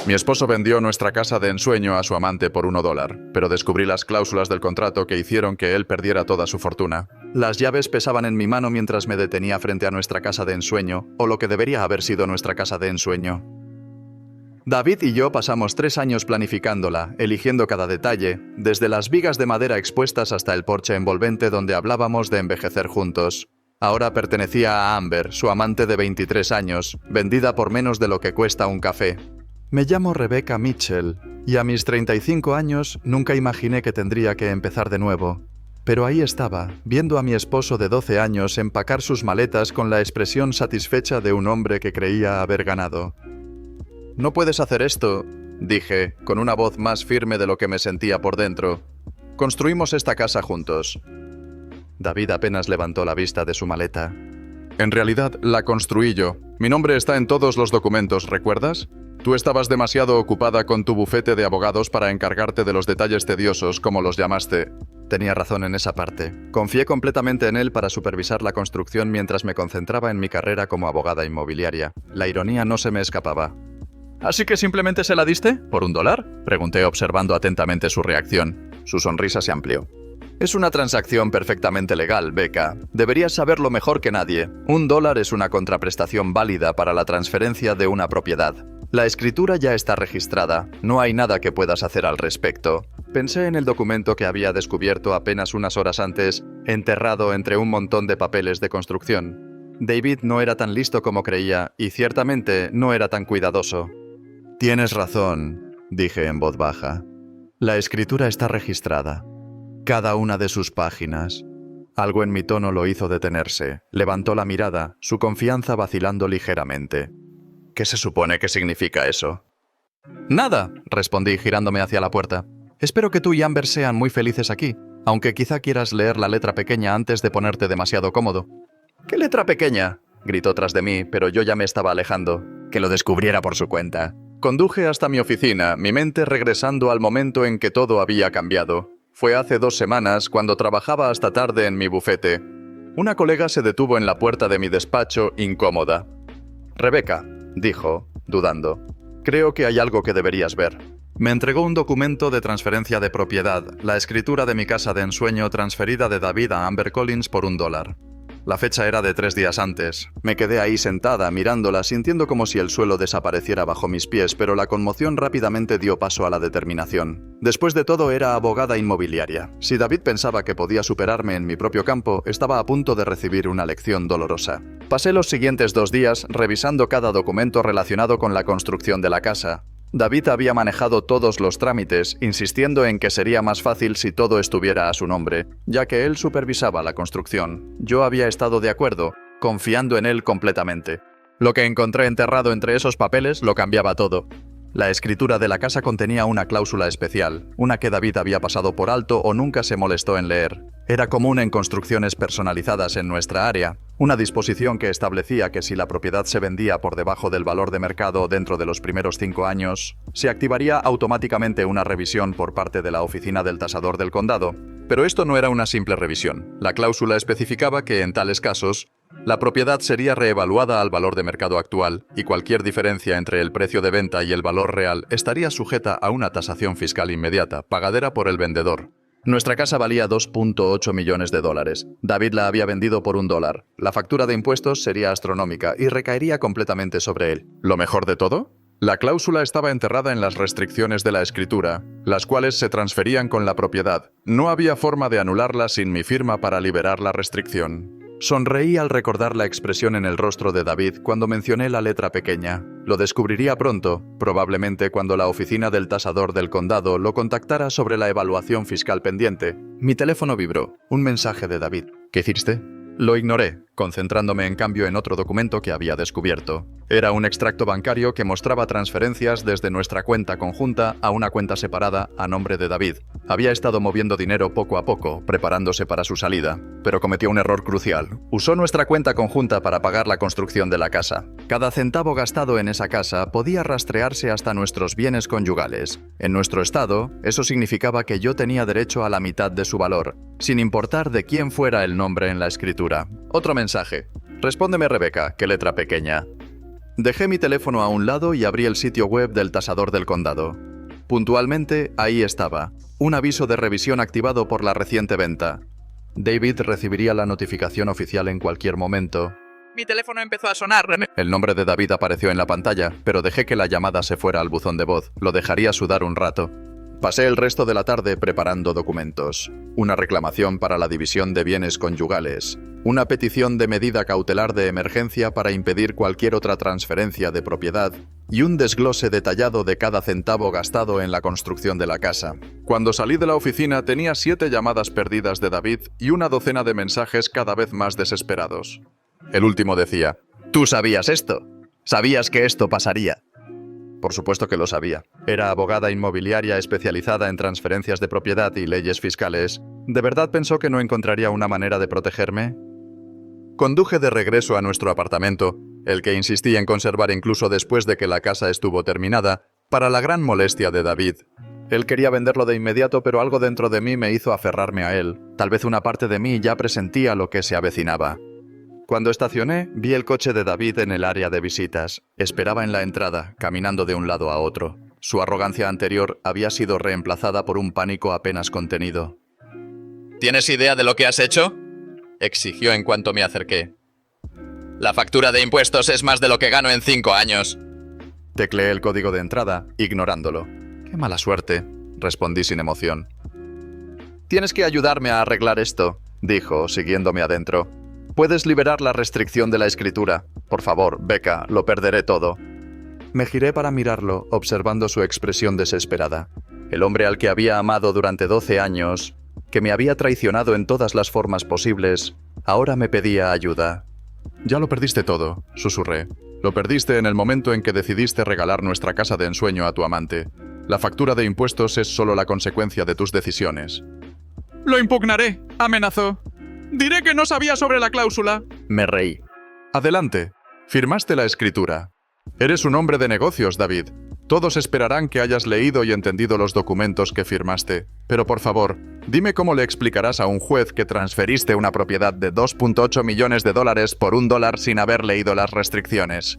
Mi esposo vendió nuestra casa de ensueño a su amante por $1, pero descubrí las cláusulas del contrato que hicieron que él perdiera toda su fortuna. Las llaves pesaban en mi mano mientras me detenía frente a nuestra casa de ensueño, o lo que debería haber sido nuestra casa de ensueño. David y yo pasamos 3 años planificándola, eligiendo cada detalle, desde las vigas de madera expuestas hasta el porche envolvente donde hablábamos de envejecer juntos. Ahora pertenecía a Amber, su amante de 23 años, vendida por menos de lo que cuesta un café. Me llamo Rebecca Mitchell, y a mis 35 años nunca imaginé que tendría que empezar de nuevo. Pero ahí estaba, viendo a mi esposo de 12 años empacar sus maletas con la expresión satisfecha de un hombre que creía haber ganado. «No puedes hacer esto», dije, con una voz más firme de lo que me sentía por dentro. «Construimos esta casa juntos». David apenas levantó la vista de su maleta. «En realidad, la construí yo. Mi nombre está en todos los documentos, ¿recuerdas? Tú estabas demasiado ocupada con tu bufete de abogados para encargarte de los detalles tediosos, como los llamaste». Tenía razón en esa parte. Confié completamente en él para supervisar la construcción mientras me concentraba en mi carrera como abogada inmobiliaria. La ironía no se me escapaba. «¿Así que simplemente se la diste? ¿Por $1?» Pregunté observando atentamente su reacción. Su sonrisa se amplió. «Es una transacción perfectamente legal, Becca. Deberías saberlo mejor que nadie. $1 es una contraprestación válida para la transferencia de una propiedad. La escritura ya está registrada. No hay nada que puedas hacer al respecto». Pensé en el documento que había descubierto apenas unas horas antes, enterrado entre un montón de papeles de construcción. David no era tan listo como creía, y ciertamente no era tan cuidadoso. «Tienes razón», dije en voz baja. «La escritura está registrada. Cada una de sus páginas». Algo en mi tono lo hizo detenerse. Levantó la mirada, su confianza vacilando ligeramente. «¿Qué se supone que significa eso?» «Nada», respondí girándome hacia la puerta. «Espero que tú y Amber sean muy felices aquí, aunque quizá quieras leer la letra pequeña antes de ponerte demasiado cómodo». «¿Qué letra pequeña?», gritó tras de mí, pero yo ya me estaba alejando. Que lo descubriera por su cuenta. Conduje hasta mi oficina, mi mente regresando al momento en que todo había cambiado. Fue hace 2 semanas cuando trabajaba hasta tarde en mi bufete. Una colega se detuvo en la puerta de mi despacho, incómoda. «Rebecca», dijo, dudando, «creo que hay algo que deberías ver». Me entregó un documento de transferencia de propiedad, la escritura de mi casa de ensueño transferida de David a Amber Collins por $1. La fecha era de 3 días antes. Me quedé ahí sentada, mirándola, sintiendo como si el suelo desapareciera bajo mis pies, pero la conmoción rápidamente dio paso a la determinación. Después de todo, era abogada inmobiliaria. Si David pensaba que podía superarme en mi propio campo, estaba a punto de recibir una lección dolorosa. Pasé los siguientes 2 días revisando cada documento relacionado con la construcción de la casa. David había manejado todos los trámites, insistiendo en que sería más fácil si todo estuviera a su nombre, ya que él supervisaba la construcción. Yo había estado de acuerdo, confiando en él completamente. Lo que encontré enterrado entre esos papeles lo cambiaba todo. La escritura de la casa contenía una cláusula especial, una que David había pasado por alto o nunca se molestó en leer. Era común en construcciones personalizadas en nuestra área, una disposición que establecía que si la propiedad se vendía por debajo del valor de mercado dentro de los primeros 5 años, se activaría automáticamente una revisión por parte de la oficina del tasador del condado. Pero esto no era una simple revisión. La cláusula especificaba que en tales casos, la propiedad sería reevaluada al valor de mercado actual, y cualquier diferencia entre el precio de venta y el valor real estaría sujeta a una tasación fiscal inmediata, pagadera por el vendedor. Nuestra casa valía $2.8 millones. David la había vendido por $1. La factura de impuestos sería astronómica y recaería completamente sobre él. ¿Lo mejor de todo? La cláusula estaba enterrada en las restricciones de la escritura, las cuales se transferían con la propiedad. No había forma de anularla sin mi firma para liberar la restricción. Sonreí al recordar la expresión en el rostro de David cuando mencioné la letra pequeña. Lo descubriría pronto, probablemente cuando la oficina del tasador del condado lo contactara sobre la evaluación fiscal pendiente. Mi teléfono vibró. Un mensaje de David. ¿Qué hiciste? Lo ignoré, concentrándome en cambio en otro documento que había descubierto. Era un extracto bancario que mostraba transferencias desde nuestra cuenta conjunta a una cuenta separada a nombre de David. Había estado moviendo dinero poco a poco, preparándose para su salida, pero cometió un error crucial. Usó nuestra cuenta conjunta para pagar la construcción de la casa. Cada centavo gastado en esa casa podía rastrearse hasta nuestros bienes conyugales. En nuestro estado, eso significaba que yo tenía derecho a la mitad de su valor, sin importar de quién fuera el nombre en la escritura. Otro mensaje. Respóndeme, Rebecca, ¿qué letra pequeña? Dejé mi teléfono a un lado y abrí el sitio web del tasador del condado. Puntualmente, ahí estaba, un aviso de revisión activado por la reciente venta. David recibiría la notificación oficial en cualquier momento. Mi teléfono empezó a sonar. El nombre de David apareció en la pantalla, pero dejé que la llamada se fuera al buzón de voz. Lo dejaría sudar un rato. Pasé el resto de la tarde preparando documentos. Una reclamación para la división de bienes conyugales. Una petición de medida cautelar de emergencia para impedir cualquier otra transferencia de propiedad. Y un desglose detallado de cada centavo gastado en la construcción de la casa. Cuando salí de la oficina tenía 7 llamadas perdidas de David y una docena de mensajes cada vez más desesperados. El último decía: «¿Tú sabías esto? ¿Sabías que esto pasaría?». Por supuesto que lo sabía. Era abogada inmobiliaria especializada en transferencias de propiedad y leyes fiscales. ¿De verdad pensó que no encontraría una manera de protegerme? Conduje de regreso a nuestro apartamento, el que insistí en conservar incluso después de que la casa estuvo terminada, para la gran molestia de David. Él quería venderlo de inmediato, pero algo dentro de mí me hizo aferrarme a él. Tal vez una parte de mí ya presentía lo que se avecinaba. Cuando estacioné, vi el coche de David en el área de visitas. Esperaba en la entrada, caminando de un lado a otro. Su arrogancia anterior había sido reemplazada por un pánico apenas contenido. ¿Tienes idea de lo que has hecho?, exigió en cuanto me acerqué. La factura de impuestos es más de lo que gano en 5 años. Tecleé el código de entrada, ignorándolo. «Qué mala suerte», respondí sin emoción. «Tienes que ayudarme a arreglar esto», dijo, siguiéndome adentro. «Puedes liberar la restricción de la escritura. Por favor, Becca, lo perderé todo». Me giré para mirarlo, observando su expresión desesperada. El hombre al que había amado durante 12 años, que me había traicionado en todas las formas posibles, ahora me pedía ayuda. «Ya lo perdiste todo», susurré. «Lo perdiste en el momento en que decidiste regalar nuestra casa de ensueño a tu amante. La factura de impuestos es solo la consecuencia de tus decisiones». «Lo impugnaré», amenazó. «Diré que no sabía sobre la cláusula». Me reí. «Adelante. Firmaste la escritura. Eres un hombre de negocios, David. Todos esperarán que hayas leído y entendido los documentos que firmaste. Pero por favor, dime cómo le explicarás a un juez que transferiste una propiedad de $2.8 millones por $1 sin haber leído las restricciones.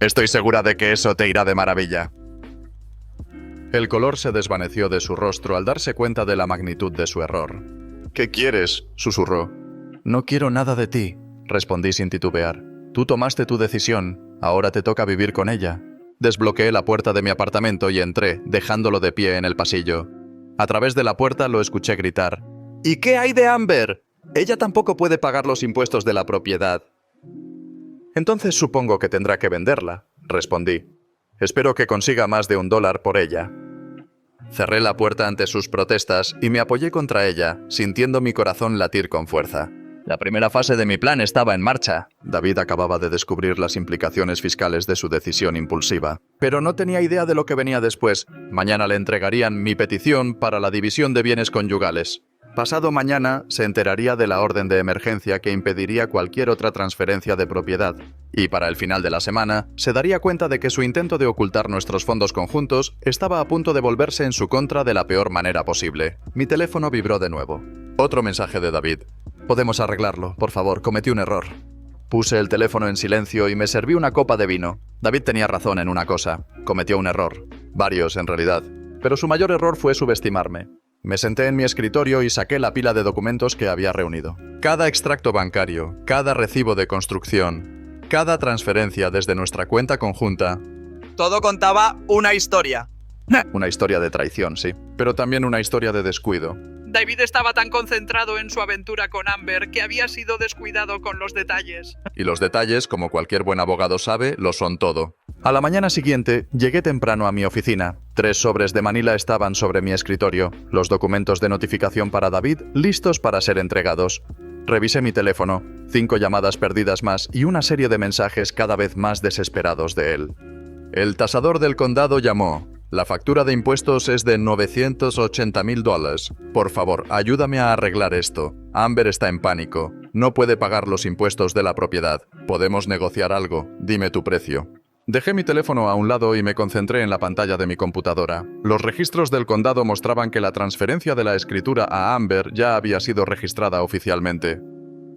Estoy segura de que eso te irá de maravilla». El color se desvaneció de su rostro al darse cuenta de la magnitud de su error. «¿Qué quieres?», susurró. «No quiero nada de ti», respondí sin titubear. «Tú tomaste tu decisión, ahora te toca vivir con ella». Desbloqueé la puerta de mi apartamento y entré, dejándolo de pie en el pasillo. A través de la puerta lo escuché gritar: «¿Y qué hay de Amber? Ella tampoco puede pagar los impuestos de la propiedad». «Entonces supongo que tendrá que venderla», respondí. «Espero que consiga más de $1 por ella». Cerré la puerta ante sus protestas y me apoyé contra ella, sintiendo mi corazón latir con fuerza. La primera fase de mi plan estaba en marcha. David acababa de descubrir las implicaciones fiscales de su decisión impulsiva. Pero no tenía idea de lo que venía después. Mañana le entregarían mi petición para la división de bienes conyugales. Pasado mañana se enteraría de la orden de emergencia que impediría cualquier otra transferencia de propiedad. Y para el final de la semana, se daría cuenta de que su intento de ocultar nuestros fondos conjuntos estaba a punto de volverse en su contra de la peor manera posible. Mi teléfono vibró de nuevo. Otro mensaje de David. «Podemos arreglarlo, por favor, cometí un error». Puse el teléfono en silencio y me serví una copa de vino. David tenía razón en una cosa. Cometió un error. Varios, en realidad. Pero su mayor error fue subestimarme. Me senté en mi escritorio y saqué la pila de documentos que había reunido. Cada extracto bancario, cada recibo de construcción, cada transferencia desde nuestra cuenta conjunta. Todo contaba una historia. Una historia de traición, sí, pero también una historia de descuido. David estaba tan concentrado en su aventura con Amber que había sido descuidado con los detalles. Y los detalles, como cualquier buen abogado sabe, lo son todo. A la mañana siguiente, llegué temprano a mi oficina. 3 sobres de Manila estaban sobre mi escritorio, los documentos de notificación para David listos para ser entregados. Revisé mi teléfono, 5 llamadas perdidas más y una serie de mensajes cada vez más desesperados de él. El tasador del condado llamó. «La factura de impuestos es de $980,000. Por favor, ayúdame a arreglar esto. Amber está en pánico. No puede pagar los impuestos de la propiedad. Podemos negociar algo. Dime tu precio». Dejé mi teléfono a un lado y me concentré en la pantalla de mi computadora. Los registros del condado mostraban que la transferencia de la escritura a Amber ya había sido registrada oficialmente.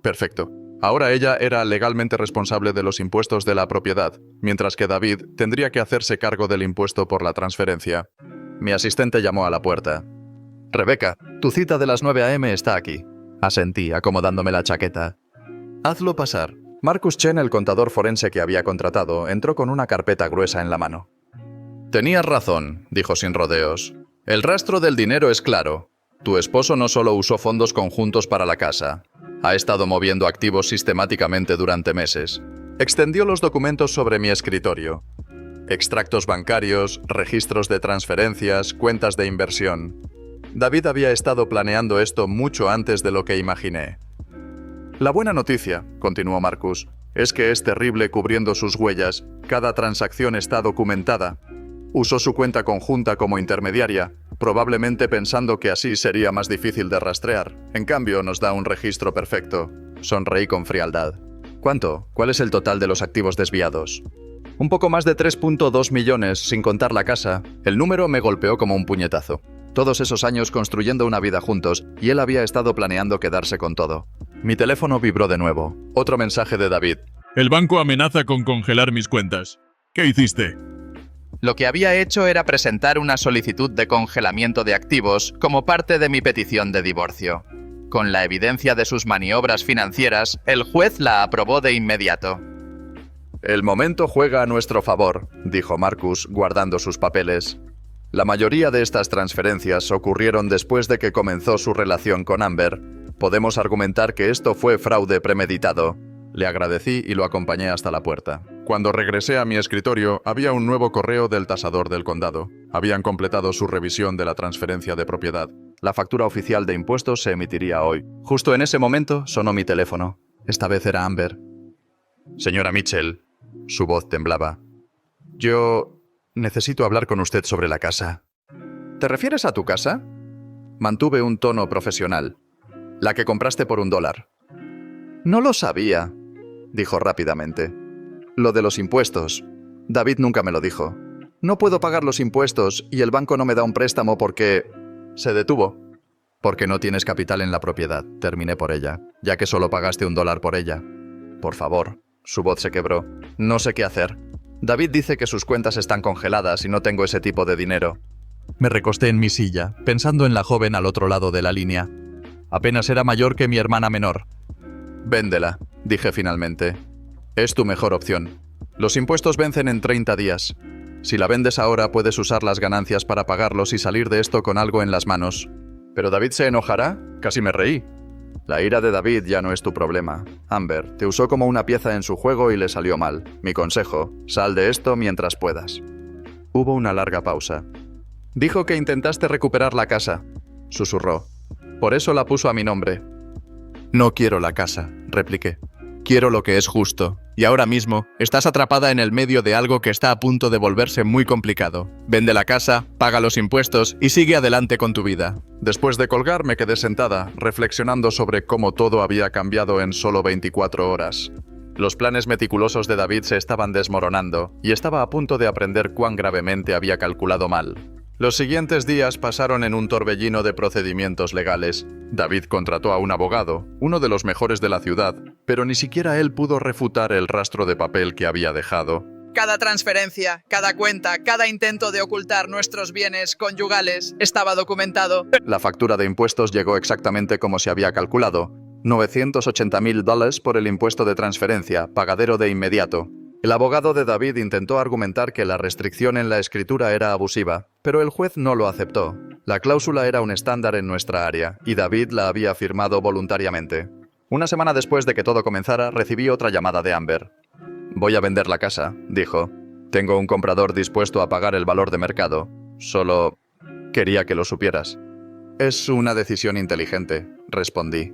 Perfecto. Ahora ella era legalmente responsable de los impuestos de la propiedad, mientras que David tendría que hacerse cargo del impuesto por la transferencia. Mi asistente llamó a la puerta. «Rebeca, tu cita de las 9 a.m. está aquí», asentí, acomodándome la chaqueta. «Hazlo pasar». Marcus Chen, el contador forense que había contratado, entró con una carpeta gruesa en la mano. «Tenías razón», dijo sin rodeos. «El rastro del dinero es claro. Tu esposo no solo usó fondos conjuntos para la casa. Ha estado moviendo activos sistemáticamente durante meses. Extendió los documentos sobre mi escritorio. Extractos bancarios, registros de transferencias, cuentas de inversión. David había estado planeando esto mucho antes de lo que imaginé. La buena noticia, continuó Marcus, es que es terrible cubriendo sus huellas. Cada transacción está documentada. Usó su cuenta conjunta como intermediaria, probablemente pensando que así sería más difícil de rastrear. En cambio, nos da un registro perfecto. Sonreí con frialdad. ¿Cuánto? ¿Cuál es el total de los activos desviados? Un poco más de 3.2 millones, sin contar la casa. El número me golpeó como un puñetazo. Todos esos años construyendo una vida juntos, y él había estado planeando quedarse con todo. Mi teléfono vibró de nuevo. Otro mensaje de David. El banco amenaza con congelar mis cuentas. ¿Qué hiciste? Lo que había hecho era presentar una solicitud de congelamiento de activos como parte de mi petición de divorcio. Con la evidencia de sus maniobras financieras, el juez la aprobó de inmediato. El momento juega a nuestro favor, dijo Marcus, guardando sus papeles. La mayoría de estas transferencias ocurrieron después de que comenzó su relación con Amber. Podemos argumentar que esto fue fraude premeditado. Le agradecí y lo acompañé hasta la puerta. Cuando regresé a mi escritorio, había un nuevo correo del tasador del condado. Habían completado su revisión de la transferencia de propiedad. La factura oficial de impuestos se emitiría hoy. Justo en ese momento sonó mi teléfono. Esta vez era Amber. «Señora Mitchell», su voz temblaba. «Yo necesito hablar con usted sobre la casa». «¿Te refieres a tu casa?» Mantuve un tono profesional. «La que compraste por $1». «No lo sabía», dijo rápidamente. «Lo de los impuestos. David nunca me lo dijo. No puedo pagar los impuestos y el banco no me da un préstamo porque...» Se detuvo. «Porque no tienes capital en la propiedad», terminé por ella, ya que solo pagaste $1 por ella. «Por favor». Su voz se quebró. «No sé qué hacer. David dice que sus cuentas están congeladas y no tengo ese tipo de dinero». Me recosté en mi silla, pensando en la joven al otro lado de la línea. Apenas era mayor que mi hermana menor. «Véndela», dije finalmente. «Es tu mejor opción. Los impuestos vencen en 30 días. Si la vendes ahora, puedes usar las ganancias para pagarlos y salir de esto con algo en las manos». «¿Pero David se enojará?» Casi me reí. «La ira de David ya no es tu problema. Amber te usó como una pieza en su juego y le salió mal. Mi consejo, sal de esto mientras puedas». Hubo una larga pausa. «Dijo que intentaste recuperar la casa», susurró. «Por eso la puso a mi nombre». «No quiero la casa», repliqué. «Quiero lo que es justo. Y ahora mismo estás atrapada en el medio de algo que está a punto de volverse muy complicado. Vende la casa, paga los impuestos y sigue adelante con tu vida». Después de colgar me quedé sentada, reflexionando sobre cómo todo había cambiado en solo 24 horas. Los planes meticulosos de David se estaban desmoronando y estaba a punto de aprender cuán gravemente había calculado mal. Los siguientes días pasaron en un torbellino de procedimientos legales. David contrató a un abogado, uno de los mejores de la ciudad, pero ni siquiera él pudo refutar el rastro de papel que había dejado. Cada transferencia, cada cuenta, cada intento de ocultar nuestros bienes conyugales estaba documentado. La factura de impuestos llegó exactamente como se había calculado. $980,000 por el impuesto de transferencia, pagadero de inmediato. El abogado de David intentó argumentar que la restricción en la escritura era abusiva, pero el juez no lo aceptó. La cláusula era un estándar en nuestra área, y David la había firmado voluntariamente. Una semana después de que todo comenzara, recibí otra llamada de Amber. «Voy a vender la casa», dijo. «Tengo un comprador dispuesto a pagar el valor de mercado. Solo quería que lo supieras». «Es una decisión inteligente», respondí.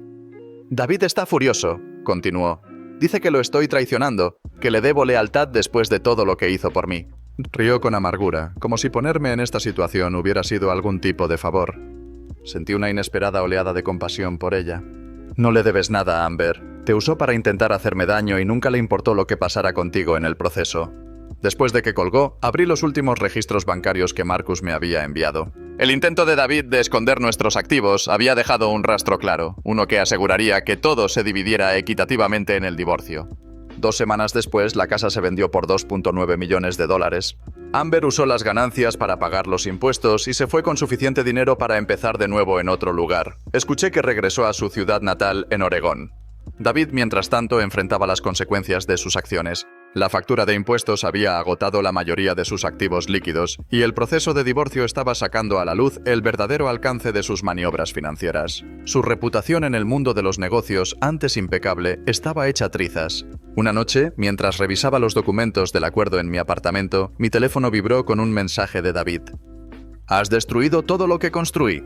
«David está furioso», continuó. «Dice que lo estoy traicionando, que le debo lealtad después de todo lo que hizo por mí». Rió con amargura, como si ponerme en esta situación hubiera sido algún tipo de favor. Sentí una inesperada oleada de compasión por ella. «No le debes nada a Amber. Te usó para intentar hacerme daño y nunca le importó lo que pasara contigo en el proceso». Después de que colgó, abrí los últimos registros bancarios que Marcus me había enviado. El intento de David de esconder nuestros activos había dejado un rastro claro, uno que aseguraría que todo se dividiera equitativamente en el divorcio. 2 semanas después, la casa se vendió por $2.9 millones. Amber usó las ganancias para pagar los impuestos y se fue con suficiente dinero para empezar de nuevo en otro lugar. Escuché que regresó a su ciudad natal, en Oregón. David, mientras tanto, enfrentaba las consecuencias de sus acciones. La factura de impuestos había agotado la mayoría de sus activos líquidos, y el proceso de divorcio estaba sacando a la luz el verdadero alcance de sus maniobras financieras. Su reputación en el mundo de los negocios, antes impecable, estaba hecha trizas. Una noche, mientras revisaba los documentos del acuerdo en mi apartamento, mi teléfono vibró con un mensaje de David. «¿Has destruido todo lo que construí?»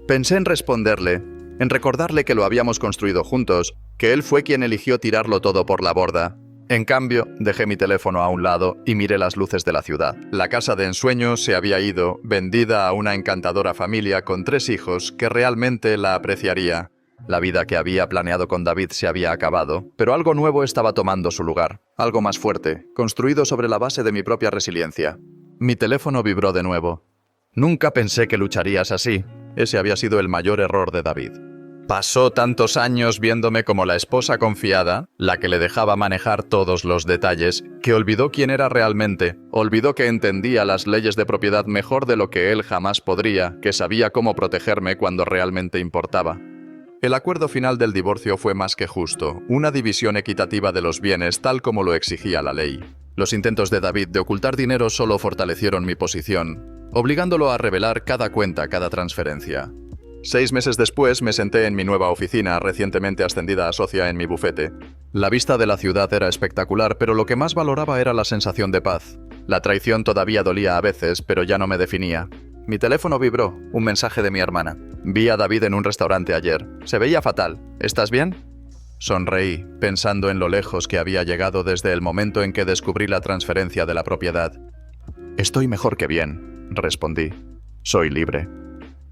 Pensé en responderle, en recordarle que lo habíamos construido juntos, que él fue quien eligió tirarlo todo por la borda. En cambio, dejé mi teléfono a un lado y miré las luces de la ciudad. La casa de ensueño se había ido, vendida a una encantadora familia con 3 hijos que realmente la apreciaría. La vida que había planeado con David se había acabado, pero algo nuevo estaba tomando su lugar, algo más fuerte, construido sobre la base de mi propia resiliencia. Mi teléfono vibró de nuevo. «Nunca pensé que lucharías así». Ese había sido el mayor error de David. Pasó tantos años viéndome como la esposa confiada, la que le dejaba manejar todos los detalles, que olvidó quién era realmente, olvidó que entendía las leyes de propiedad mejor de lo que él jamás podría, que sabía cómo protegerme cuando realmente importaba. El acuerdo final del divorcio fue más que justo, una división equitativa de los bienes tal como lo exigía la ley. Los intentos de David de ocultar dinero solo fortalecieron mi posición, obligándolo a revelar cada cuenta, cada transferencia. 6 meses después me senté en mi nueva oficina, recientemente ascendida a socia en mi bufete. La vista de la ciudad era espectacular, pero lo que más valoraba era la sensación de paz. La traición todavía dolía a veces, pero ya no me definía. Mi teléfono vibró, un mensaje de mi hermana. Vi a David en un restaurante ayer. Se veía fatal. ¿Estás bien? Sonreí, pensando en lo lejos que había llegado desde el momento en que descubrí la transferencia de la propiedad. «Estoy mejor que bien», respondí. «Soy libre».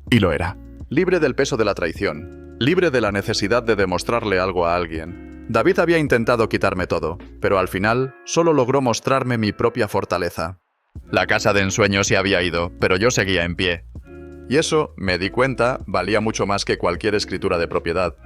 Y lo era. Libre del peso de la traición. Libre de la necesidad de demostrarle algo a alguien. David había intentado quitarme todo, pero al final solo logró mostrarme mi propia fortaleza. La casa de ensueño se había ido, pero yo seguía en pie. Y eso, me di cuenta, valía mucho más que cualquier escritura de propiedad.